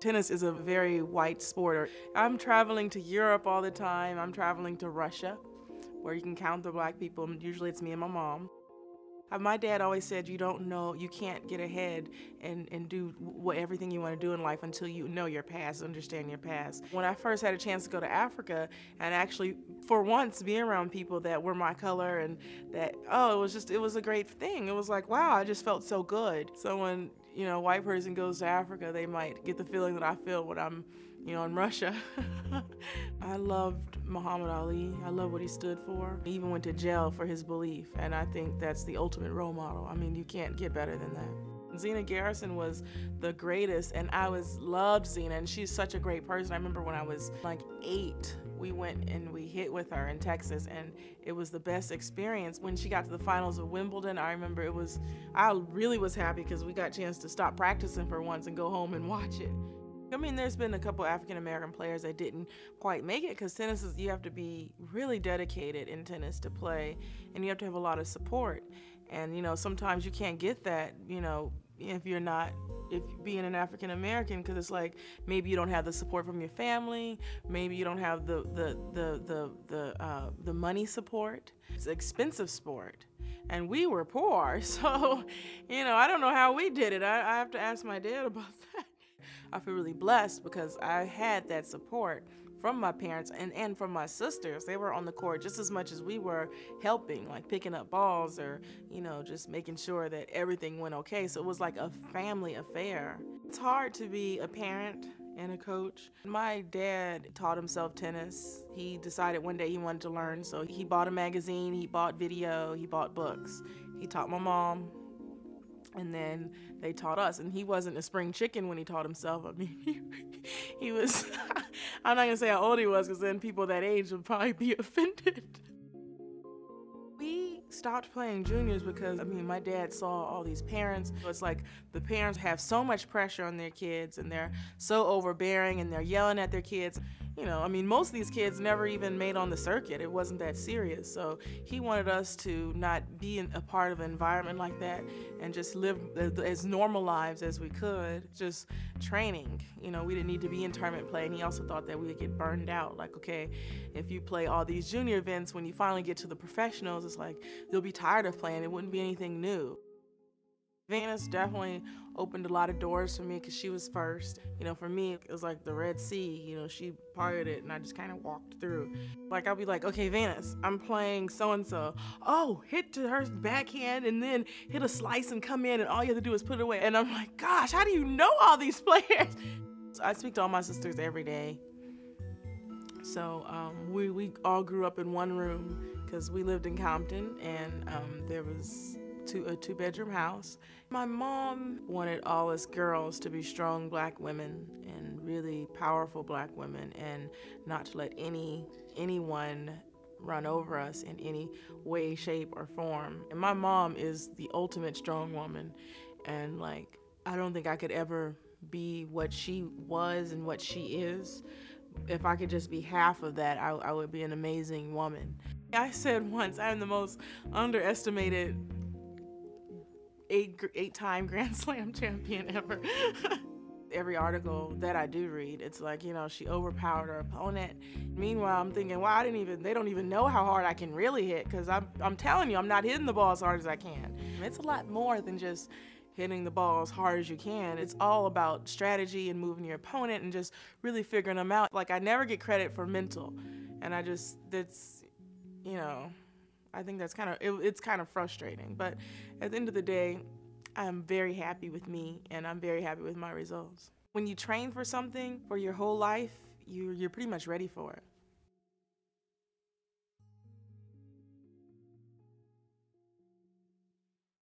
Tennis is a very white sport. I'm traveling to Europe all the time. I'm traveling to Russia, where you can count the black people. Usually it's me and my mom. My dad always said you can't get ahead and do everything you want to do in life until you know your past, understand your past. When I first had a chance to go to Africa and actually, for once, be around people that were my color and that, it was a great thing. It was like, wow, I just felt so good. So when, a white person goes to Africa, they might get the feeling that I feel when I'm, in Russia. I loved Muhammad Ali. I love what he stood for. He even went to jail for his belief, and I think that's the ultimate role model. I mean, you can't get better than that. Zena Garrison was the greatest, and I loved Zena, and she's such a great person. I remember when I was like 8, we went and we hit with her in Texas, and it was the best experience. When she got to the finals of Wimbledon, I remember I really was happy because we got a chance to stop practicing for once and go home and watch it. I mean, there's been a couple African-American players that didn't quite make it because tennis you have to be really dedicated in tennis to play, and you have to have a lot of support. And, sometimes you can't get that, if being an African-American, because it's like maybe you don't have the support from your family, maybe you don't have the money support. It's an expensive sport. And we were poor, so, I don't know how we did it. I have to ask my dad about that. I feel really blessed because I had that support from my parents and from my sisters. They were on the court just as much as we were helping, like picking up balls or, just making sure that everything went okay. So it was like a family affair. It's hard to be a parent and a coach. My dad taught himself tennis. He decided one day he wanted to learn, so he bought a magazine, he bought video, he bought books. He taught my mom. And then they taught us, and he wasn't a spring chicken when he taught himself. I mean, he was, I'm not gonna say how old he was because then people that age would probably be offended. We stopped playing juniors because, my dad saw all these parents. It's like the parents have so much pressure on their kids and they're so overbearing and they're yelling at their kids. Most of these kids never even made on the circuit. It wasn't that serious. So he wanted us to not be a part of an environment like that and just live as normal lives as we could, just training. We didn't need to be in tournament play, and he also thought that we would get burned out. Like, okay, if you play all these junior events, when you finally get to the professionals, it's like you'll be tired of playing. It wouldn't be anything new. Venus definitely opened a lot of doors for me because she was first. For me, it was like the Red Sea. She parted it and I just kind of walked through. Like, I'll be like, okay, Venus, I'm playing so-and-so. Oh, hit to her backhand and then hit a slice and come in and all you have to do is put it away. And I'm like, gosh, how do you know all these players? So I speak to all my sisters every day. So we all grew up in one room because we lived in Compton, and there was a 2-bedroom house. My mom wanted all us girls to be strong black women and really powerful black women, and not to let anyone run over us in any way, shape, or form. And my mom is the ultimate strong woman, and I don't think I could ever be what she was and what she is. If I could just be half of that, I would be an amazing woman. I said once, I'm the most underestimated 8-time Grand Slam champion ever. Every article that I do read, it's like, she overpowered her opponent. Meanwhile, I'm thinking, wow, they don't even know how hard I can really hit, because I'm telling you, I'm not hitting the ball as hard as I can. It's a lot more than just hitting the ball as hard as you can. It's all about strategy and moving your opponent and just really figuring them out. Like, I never get credit for mental, and I think that's it's kind of frustrating. But at the end of the day, I'm very happy with me, and I'm very happy with my results. When you train for something for your whole life, you're pretty much ready for it.